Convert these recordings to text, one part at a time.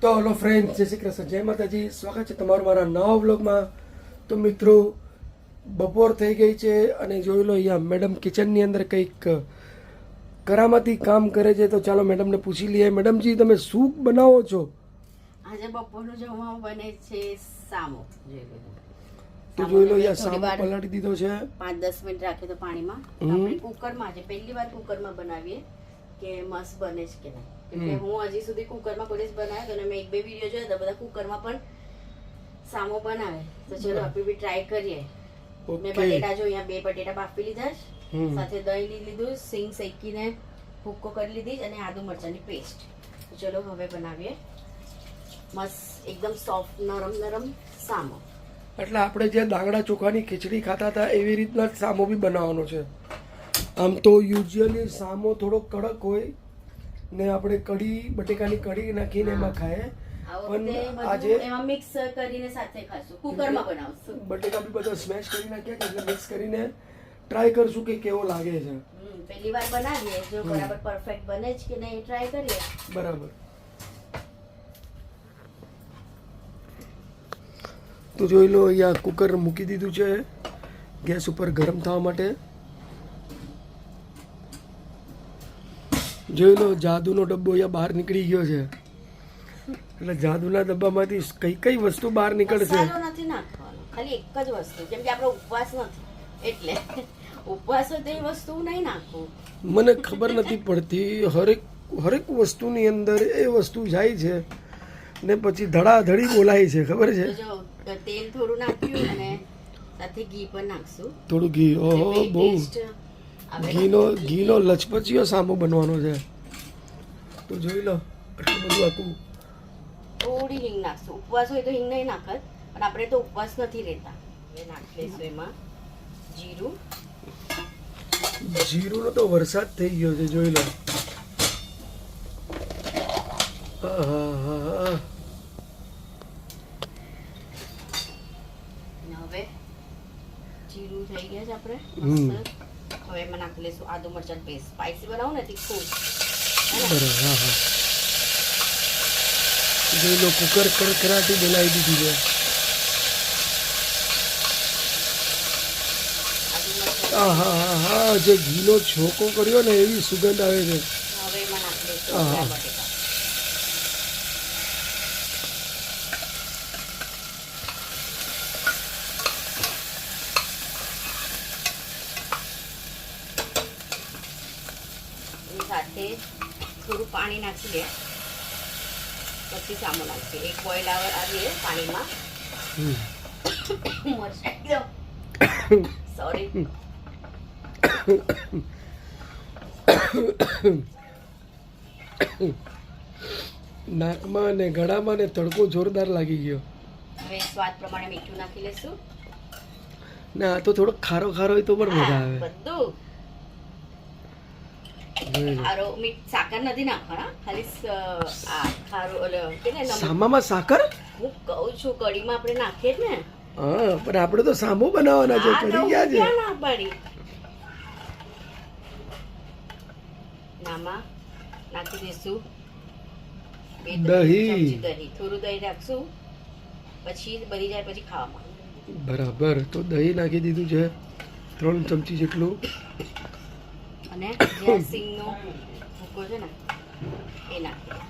તો hello friend, જય શ્રી કૃષ્ણ, જય માતાજી. સ્વાગત છે તમારું મારા નવા વ્લોગમાં. તો મિત્રો, બપોર થઈ ગઈ છે અને જોઈ લો અહીંયા મેડમ કિચનની અંદર કંઈક કરામતી કામ કરે છે. તો ચાલો મેડમને પૂછી લઈએ. મેડમજી, તમે શું બનાવો છો? આજે બપોરનું જમવાનું બને છે સામો. તો જોઈ લો અહીંયા સામો પલાળી દીધો છે. 5-10 મિનિટ રાખીએ તો પાણીમાં. આપણે કુકરમાં છે, પહેલી વાર કુકરમાં બનાવીએ કે મસ્ત બને છે કે નહીં. કેમકે હું હજી સુધી કુકરમાં કોઈ દિવસ બનાવ્યો તો મેં 1-2 વિડીયો જોયા હતા, બધા કુકરમાં પણ સામો બનાવે. તો ચલો આપણે બી ટ્રાય કરીએ. મેં બટેટા જો અહીંયા 2 બટેટા બાફી લીધા છે, સાથે દહીં લીધું, સિંગ શેકીને ભૂક્કો કરી લીધી અને આદુ મરચાંની પેસ્ટ. તો ચલો હવે બનાવીએ મસ્ત એકદમ સોફ્ટ નરમ સામો. એટલે આપણે જે દાંગડા ચોખાની ખીચડી ખાતા હતા એવી રીતના જ સામો બી બનાવવાનો છે. આમ તો યુઝ્યુઅલી સામો થોડો કડક હોય ને આપણે કઢી, બટેકાની કઢી નાખીને એમાં ખાય. પણ આજે એમાં મિક્સ કરીને સાથે ખાશું, કુકરમાં બનાવશું. બટેકા બી બધા સ્મેશ કરી નાખ્યા એટલે મિક્સ કરીને ટ્રાય કરશું કે કેવો લાગે છે. પહેલી વાર બનાવીએ, જો બરાબર પરફેક્ટ બને છે કે નહીં ટ્રાય કરીએ. બરાબર. તો જોઈ લો અહીંયા કુકર મૂકી દીધું છે ગેસ ઉપર ગરમ થવા માટે. જોઈ લો જાદુનો ડબ્બો અહીંયા બહાર નીકળી ગયો છે. એટલે જાદુના ડબ્બામાંથી કઈ કઈ વસ્તુ બહાર નીકળશે? મસાલો નથી નાખવાનો, ખાલી એક જ વસ્તુ. કેમ કે આપણો ઉપવાસ નથી એટલે ઉપવાસ હોય તો એ વસ્તુ નહીં નાખવું. મને ખબર નથી પડતી, હરેક વસ્તુની અંદર એ વસ્તુ જાય છે ને પછી ધડાધડી બોલાય છે, ખબર છે? જો તેલ થોડું નાખ્યું અને સાથે ઘી પણ નાખશું. થોડું ઘી. ઓહો, બહુ ઘીનો લચપચીયો સામો બનવાનો છે. તો જોઈ લો આટલું બધું આખું. થોડી હિંગ નાખશું. ઉપવાસ હોય તો હિંગ નહીં નાખત, પણ આપણે તો ઉપવાસ નથી રહેતા. હવે નાખી લઈશું એમાં જીરું. જીરુંનો તો વરસાદ થઈ ગયો છે, જોઈ લો. હવે જીરું થઈ ગયા છે આપણે. હવે એમાં નાખી લઈશું આદુ મરચાં પેસ્ટ. સ્પાઈસી બનાવું ને તીખું. બરાબર. હા હા, જોઈ લો કુકર કડકડાટી બોલાવી દીધી છે. હા હા હા હા, જે ઘીનો છોકો કર્યો ને એવી સુગંધ આવે છે. હવે એમાં નાખી લઈશું બટેકા. સાથે થોડું પાણી નાખી દે, પછી સામો નાખીએ. એક બોઇલ આવીએ પાણીમાં. સોરી. નાકમાં ને ગળામાં ને તડકો જોરદાર લાગી ગયો. હવે સ્વાદ પ્રમાણે મીઠું નાખી લઈશું. ને આ તો થોડો ખારો ખારો હોય તો પણ મજા આવે. બધું ખારો સાકર નથી નાખવાના, ખાલી આ ખારો સામામાં સાકર. હું કહું છું કઢીમાં આપણે નાખીએ ને. હા, પણ આપણે તો સામો બનાવવાના છે. કઢી ક્યાં છે? ના પડી. નામાં નાખી દઈશું દહીં. થોડું દહીં રાખશું, પછી બની જાય પછી ખાવામાં. બરાબર. તો દહીં નાખી દીધું છે 3 ચમચી જેટલું. અને જે સિંગનો ભૂકો છે ને એ નાખી.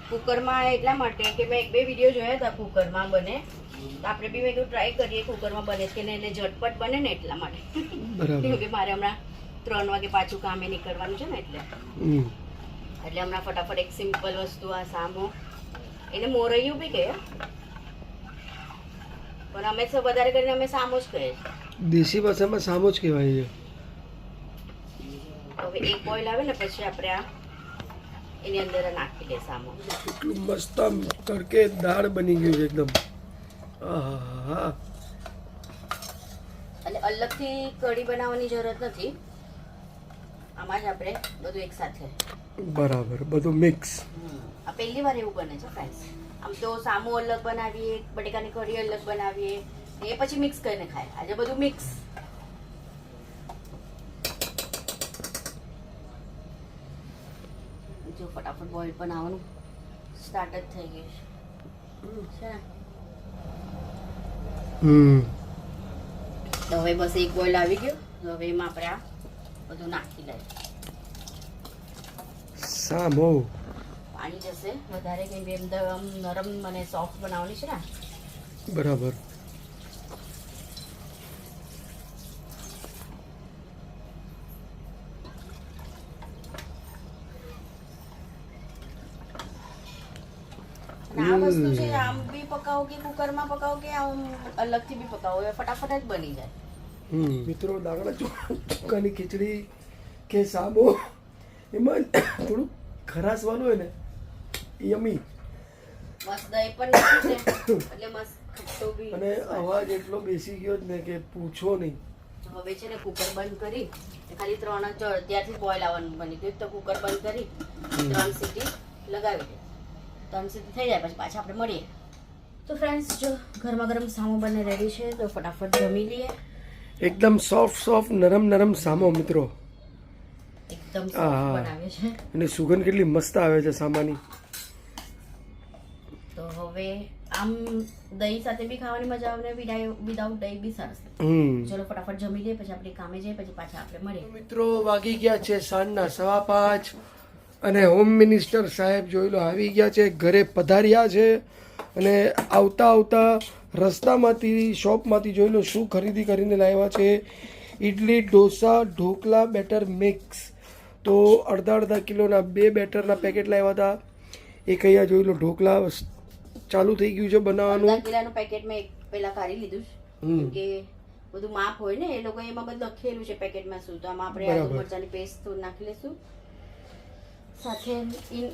કુકરમાં એટલા માટે કે મેં 1-2 વિડીયો જોયા હતા કુકરમાં બને, તો આપણે બી મેં ટ્રાય કરીએ કુકરમાં બને છે કે નહીં, એટલે ઝટપટ બને ને એટલા માટે. કેમ કે મારે હમણાં 3 વાગે પાછું કામે નીકળવાનું છે ને એટલે હમણાં ફટાફટ એક સિમ્પલ વસ્તુ આ સામો. એને મોરૈયું બી કહે, પણ અમે વધારે કરીને અમે સામો જ કહીએ. દેશી ભાષામાં સામો જ કહેવાય છે. હવે એક બોઇલ આવે ને પછી આપણે આ એની અંદર નાખી દે સામો. કેટલું મસ્ત તડકે દાળ બની ગયું છે એકદમ. આહા. એટલે અલગથી કઢી બનાવવાની જરૂરત નથી, આમાં જ આપણે બધું એક સાથે. બરાબર, બધું મિક્સ. આ પહેલી વાર એવું બને છે ફ્રેન્ડ્સ. આમ તો સામો અલગ બનાવીએ, બટેકાની કઢી અલગ બનાવીએ, એ પછી મિક્સ કરીને ખાય. આજે બધું મિક્સ. જો ફટાફટ બોઇલ પણ આવવાનું સ્ટાર્ટ જ થઈ ગયું છે ને. તો હવે બસ એક બોઇલ આવી ગયો. તો હવે એમાં આપણે આ બધું નાખી લઈએ. સામો પાણી જશે વધારે, કેમ કે એકદમ નરમ અને સોફ્ટ બનાવવાની છે ને. બરાબર. અને આ વસ્તુ છે આમ બી પકાવો કે કુકરમાં પકાવો કે આમ અલગથી બી પકાવો, એ ફટાફટ જ બની જાય. મિત્રો દાગડા ચોખાની ખીચડી કે સાબો એમાં થોડું ખરાશવાનું હોય ને, યમી. મસ્ત દહીં પણ નાખ્યું છે એટલે મસ્ત ખટ્ટો બી. અને અવાજ એટલો બેસી ગયો જ ને કે પૂછો નહીં. હવે છે ને કુકર બંધ કરી ખાલી 3 ત્યારથી બોઇલ આવવાનું બની ગયું. તો કુકર બંધ કરી 3 સીટી લગાવી દે. 3 સીટી થઈ જાય પછી પાછા આપણે મળીએ. તો ફ્રેન્ડ્સ, જો ગરમા ગરમ સામો બને રેડી છે, તો ફટાફટ જમી લઈએ. એકદમ સોફ્ટ નરમ નરમ સામો મિત્રો. એકદમ સોફ્ટ બનાવે છે. અને સુગંધ કેટલી મસ્ત આવે છે સામાની. તો હવે આમ દહીં સાથે બી ખાવાની મજા આવે, વિદાઉટ દહીં બી સરસ. ચલો ફટાફટ જમી લઈએ, પછી આપણે કામે જઈએ, પછી પાછા આપણે મળીએ. મિત્રો વાગી ગયા છે સાંજના 5:15 અને હોમ મિનિસ્ટર સાહેબ જોઈ લો આવી ગયા છે, ઘરે પધાર્યા છે. અને આવતા આવતા રસ્તામાંથી શોપમાંથી જોઈ લો શું ખરીદી કરીને લાવ્યા છે. Idli, dosa, dhokla batter mix. તો અડધા કિલોના 2 બેટરના પેકેટ લાવ્યા હતા. એક અહીંયા જોઈ લો ઢોકલા ચાલુ થઈ ગયું છે બનાવવાનું. અડધા કિલોનું પેકેટ મેં પહેલા કાઢી લીધું છે, કે બધું માપ હોય ને, એ લોકો એમાં બધું લખેલું છે પેકેટમાં શું. તો આમાં આપણે આદુ મરચાની પેસ્ટ થોડું નાખી લઈશું. સાથે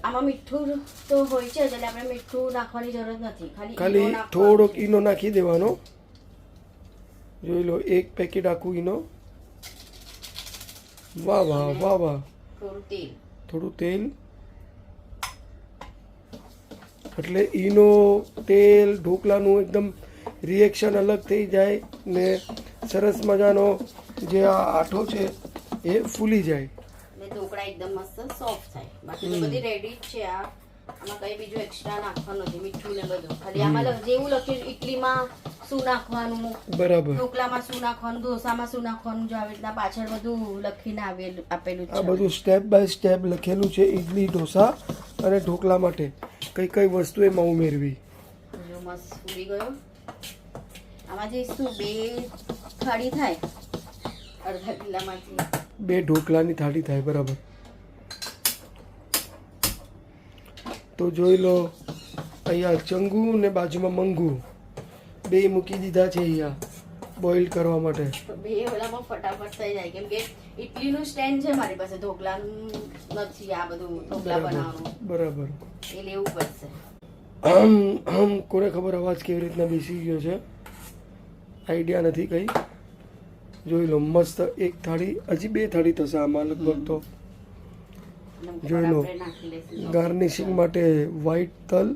આમાં મીઠું તો હોય છે, એટલે આપણે મીઠું નાખવાની જરૂર નથી, ખાલી થોડોક ઈનો નાખી દેવાનો. જોઈ લો 1 પેકેટ આખું ઈનો. વાહ વાહ વાહ વાહ. થોડું તેલ. એટલે ઈનો તેલ ઢોકલાનું એકદમ રિએક્શન અલગ થઈ જાય ને સરસ મજાનો જે આ આઠો છે એ ફૂલી જાય. ઢોકળા એકદમ મસ્ત સોફ્ટ થાય. બાકી તો બધી રેડી જ છે. આમાં કઈ બીજું એક્સ્ટ્રા નાખવાનું નથી, મીઠું ને બધું. ખાલી આમાં જેવું લખ્યું ઇડલીમાં શું નાખવાનું, બરાબર, ઢોકલામાં શું નાખવાનું, ઢોસામાં શું નાખવાનું, જો આવી રીતના પાછળ બધું લખીને આપેલું છે. આ બધું સ્ટેપ બાય સ્ટેપ લખેલું છે ઇડલી, ઢોસા અને ઢોકલા માટે કઈ કઈ વસ્તુ એમાં ઉમેરવી. મસ્ત ફૂલી ગયો. આમાં જે શું 2 થાળી થાય અડધા કિલ્લામાંથી, 2 ઢોકલાની થાળી થાય. બરાબર. તો જોઈ લો અહીંયા ચંગુ ને બાજુમાં મંગુ 2 મૂકી દીધા છે અહીંયા બોઇલ કરવા માટે. 2 ઓલામાં ફટાફટ થઈ જાય, કેમ કે ઇડલીનું સ્ટેન્ડ છે મારી પાસે, ઢોકલાનું નથી. આ બધું ઢોકલા બનાવવાનું બરાબર એ લેવું પડશે. કોને ખબર અવાજ કેવી રીતના બેસી ગયો છે, આઈડિયા નથી કઈ. જોઈ લો મસ્ત 1 થાળી, હજી 2 થાળી થશે આમાં લગભગ. તો જોઈ લો ગાર્નિશિંગ માટે વ્હાઈટ તલ.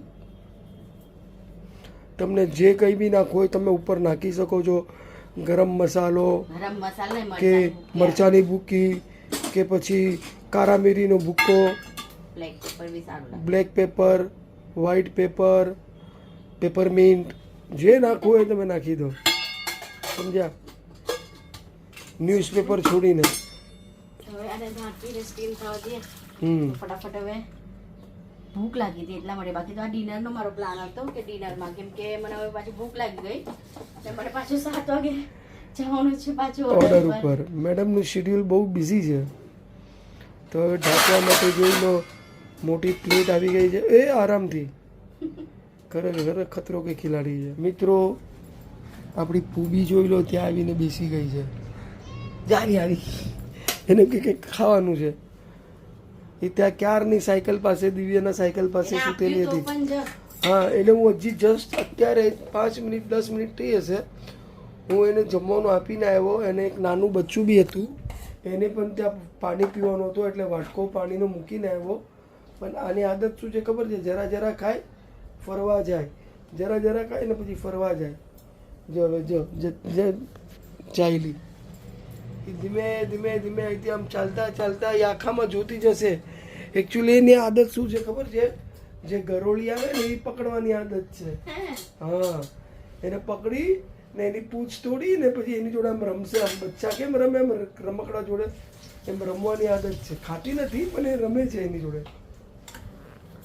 તમને જે કંઈ બી નાખવું હોય તમે ઉપર નાખી શકો છો. ગરમ મસાલો કે મરચાની ભૂકી કે પછી કારા મિરીનો ભૂક્કો, બ્લેક પેપર, વ્હાઈટ પેપર, પેપરમિન્ટ, જે નાખવું હોય તમે નાખી દો. સમજ્યા? ન્યૂઝપેપર છોડીને. ફટાફટ હવે ભૂખ લાગી હતી એટલા માટે. બાકી તો આ ડિનરનો મારો પ્લાન હતો કે ડિનરમાં, કેમ કે મને હવે પાછી ભૂખ લાગી ગઈ એટલે મને પાછું 7 વાગે જવાનું છે પાછું ઓર્ડર ઉપર. મેડમનું શેડ્યુલ બહુ બિઝી છે. તો હવે ઢાંકવા માટે જોઈ લો મોટી પ્લેટ આવી ગઈ છે. એ આરામથી ખરેખર ખતરો કે ખિલાડી છે. મિત્રો આપણી પૂબી જોઈ લો ત્યાં આવીને બેસી ગઈ છે. જારી આવી એને કંઈક ખાવાનું છે. એ ત્યાં ક્યારની સાયકલ પાસે, દિવ્યાના સાયકલ પાસે સૂતેલી હતી. હા, એટલે હું હજી જસ્ટ અત્યારે 5 મિનિટ 10 મિનિટ થઈ હશે હું એને જમવાનું આપીને આવ્યો. એને એક નાનું બચ્ચું બી હતું, એને પણ ત્યાં પાણી પીવાનું હતું એટલે વાટકો પાણીનો મૂકીને આવ્યો. પણ આની આદત શું છે ખબર છે? જરા જરા ખાય ફરવા જાય, જરા જરા ખાય ને પછી ફરવા જાય. જો હવે જો ચાલી ધીમે ધીમે ધીમે અહીંથી આમ ચાલતા ચાલતા એ આખામાં જોતી જશે એકચ્યુઅલી એની આદત શું છે ખબર છે, જે ગરોળી આવે ને એ પકડવાની આદત છે. હા, એને પકડી ને એની પૂંછ તોડી ને પછી એની જોડે આમ રમશે, આમ બચ્ચા કેમ રમે એમ રમકડા જોડે એમ રમવાની આદત છે. ખાતી નથી પણ એ રમે છે એની જોડે.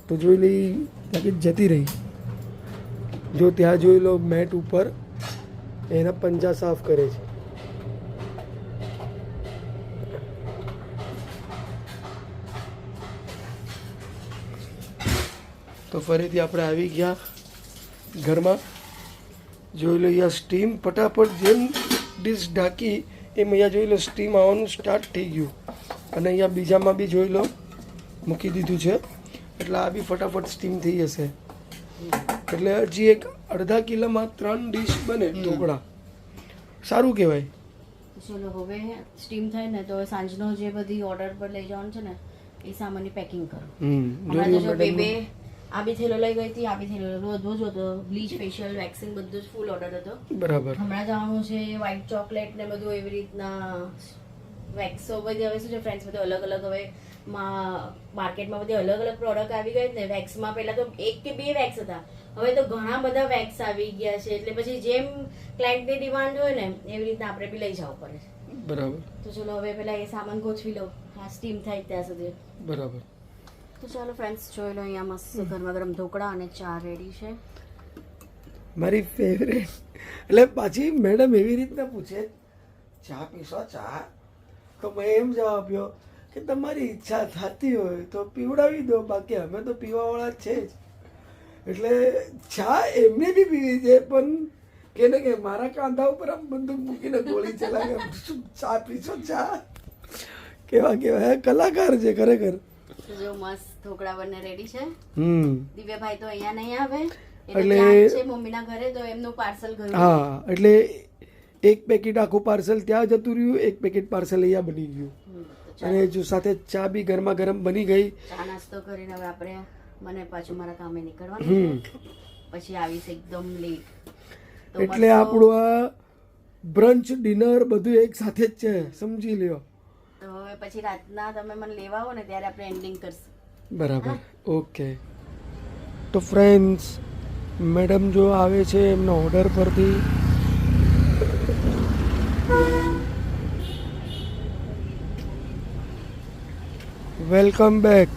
તો જોઈ લઈ ત્યાંથી જતી રહી. જો ત્યાં જોઈ લો મેટ ઉપર એના પંજા સાફ કરે છે. તો ફરીથી આપણે આવી ગયા ઘરમાં. જોઈ લો અહીંયા સ્ટીમ ફટાફટ જેમ ડીશ ઢાંકી એમ અહીંયા જોઈ લો સ્ટીમ આવવાનું સ્ટાર્ટ થઈ ગયું. અને અહીંયા બીજામાં બી જોઈ લો મૂકી દીધું છે, એટલે આ બી ફટાફટ સ્ટીમ થઈ જશે. એટલે હજી એક અડધા કિલોમાં 3 ડીશ બને ઢોકળા. સારું કહેવાય. ચલો હવે સ્ટીમ થાય ને તો સાંજનો જે બધી ઓર્ડર પર લઈ જવાનું છે ને એ સામાનની પેકિંગ કરો. હમણાં તો જો બે આ બી થેલો લઈ ગઈ હતી, આ બી થેલો રોજ હતો. બ્લીચ, ફેશિયલ, વેક્સિંગ બધું જ ફૂલ ઓર્ડર હતો. બરાબર. હમણાં જવાનું છે વ્હાઈટ ચોકલેટ ને બધું એવી રીતના વેક્સો બધી. હવે શું છે ફ્રેન્ડ્સ, બધું અલગ અલગ હવે માર્કેટમાં બધી અલગ અલગ પ્રોડક્ટ આવી ગઈ ને. વેક્સમાં પહેલા તો 1 કે 2 વેક્સ હતા, હવે તો ઘણા બધા વેક્સ આવી ગયા છે. એટલે પછી જેમ ક્લાયન્ટની ડિમાન્ડ હોય ને એવી રીતના આપણે બી લઈ જવું પડે. બરાબર. તો ચલો હવે પેલા એ સામાન ગોઠવી લઉં, હા સ્ટીમ થાય ત્યાં સુધી. બરાબર. તો ચાલો ફ્રેન્ડ્સ જોઈ લો, અહીંયા મસ્ત ગરમા ગરમ ઢોકળા અને ચા રેડી છે. મારી ફેવરેટ. એટલે પાછી મેડમ એવી રીતના પૂછે, ચા પીશો ચા? તો મેં એમ જવાબ આપ્યો કે તમારી ઈચ્છા થતી હોય તો પીવડાવી દો, બાકી અમે તો પીવાવાળા જ છે જ. એટલે ચા એમને બી પીવી છે, પણ કે ને કે મારા કાંધા ઉપર આમ બંદૂક મૂકીને ગોળી ચલાવે, શું ચા પીશો ચા? કેવા કેવા કલાકાર છે ખરેખર. જો મસ્ત ઢોકળા બંને રેડી છે. દિવ્યાભાઈ તો અહીંયા નહીં આવે, એટલે છે મમ્મીના ઘરે, તો એમનું પાર્સલ ઘરે. હા, એટલે એક પેકેટ આખું પાર્સલ ત્યાં જતું રહ્યું, એક પેકેટ પાર્સલ અહીંયા બની ગયું. અને જો સાથે ચા બી ગરમા ગરમ બની ગઈ. ચા નાસ્તો કરીને હવે આપણે મને પાછું મારા કામે નીકળવાનું છે. પછી આવીશ એકદમ લેટ. એટલે આપણું આ બ્રંચ ડિનર બધું એક સાથે જ છે, સમજી લ્યો. તો હવે પછી રાતના તમે મને લેવા આવો ને ત્યારે આપણે એન્ડિંગ કરશું. બરાબર. ઓકે. તો ફ્રેન્ડ્સ, મેડમ જો આવે છે એમના ઓર્ડર પરથી. Welcome back.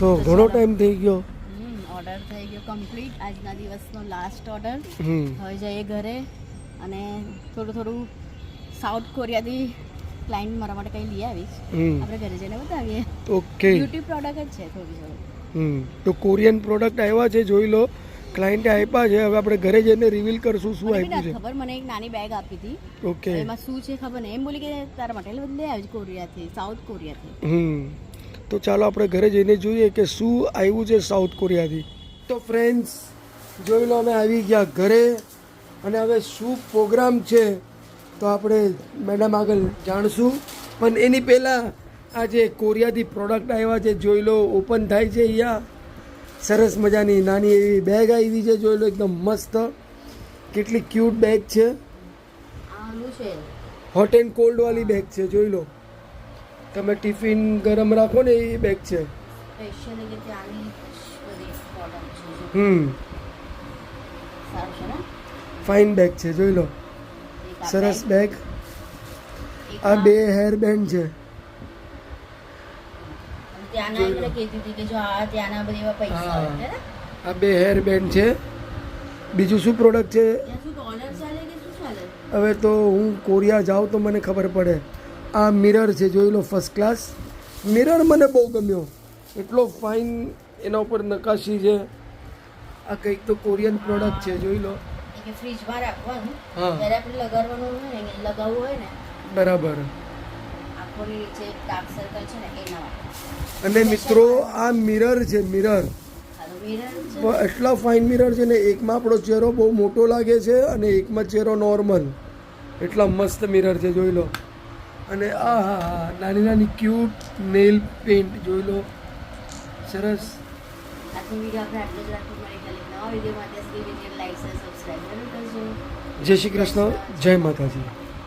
તો ઘણો ટાઈમ થઈ ગયો. ઓર્ડર થઈ ગયો કમ્પ્લીટ. આજના દિવસનો લાસ્ટ ઓર્ડર. હવે જઈએ ઘરે અને થોડું સાઉથ કોરિયાથી ક્લાયન્ટ મારા માટે કંઈ લઈ આવીશ. આપણે ઘરે જઈને બતાવીએ. ઓકે. બ્યુટી પ્રોડક્ટ જ છે થોડી. તો કોરિયન પ્રોડક્ટ આવ્યા છે, જોઈ લો. ક્લાયન્ટે આપ્યા છે, હવે આપણે ઘરે જઈને રિવીલ કરશું શું આપ્યું છે. ખબર, મને એક નાની બેગ આપી હતી. ઓકે. એમાં શું છે ખબર નહીં, એમ બોલી કે તારા માટે લઈ આવી કોરિયાથી, સાઉથ કોરિયાથી. તો ચાલો આપણે ઘરે જઈને જોઈએ કે શું આવ્યું છે સાઉથ કોરિયાથી. તો ફ્રેન્ડ્સ જોઈ લો, અમે આવી ગયા ઘરે અને હવે શું પ્રોગ્રામ છે તો આપણે મેડમ આગળ જાણશું. પણ એની પહેલાં આ જે કોરિયાથી પ્રોડક્ટ આવ્યા છે જોઈ લો, ઓપન થાય છે. અહીંયા સરસ મજાની નાની એવી બેગ આવી છે, જોઈ લો, એકદમ મસ્ત. કેટલી ક્યુટ બેગ છે. હોટ એન્ડ કોલ્ડ વાળી બેગ છે, જોઈ લો. તમે ટિફિન ગરમ રાખો ને એ બેગ છે. ફાઇન બેગ છે, જોઈ લો. સરસ બેગ. આ 2 હેર બેન્ડ છે. આ 2 હેર બેન્ડ છે. બીજું શું પ્રોડક્ટ છે? હવે તો હું કોરિયા જાઉં તો મને ખબર પડે. આ મિરર છે, જોઈ લો, ફર્સ્ટ ક્લાસ મિરર. મને બહુ ગમ્યો, એટલો ફાઇન એના ઉપર નકાશી છે. આ કંઈક તો કોરિયન પ્રોડક્ટ છે, જોઈ લો. ફ્રીજમાં રાખવાનું, જ્યારે આપણે લગાડવાનું હોય ને, લગાવવું હોય ને. બરાબર. આંખોની નીચે ડાર્ક સર્કલ છે ને એના. અને મિત્રો આ મિરર છે, મિરર. એટલા ફાઇન મિરર છે ને, એકમાં આપણો ચહેરો બહુ મોટો લાગે છે અને એકમાં ચહેરો નોર્મલ. એટલા મસ્ત મિરર છે, જોઈ લો. અને આ હા નાની નાની ક્યુટ નેલ પેન્ટ, જોઈ લો. સરસ. જય શ્રી કૃષ્ણ, જય માતાજી.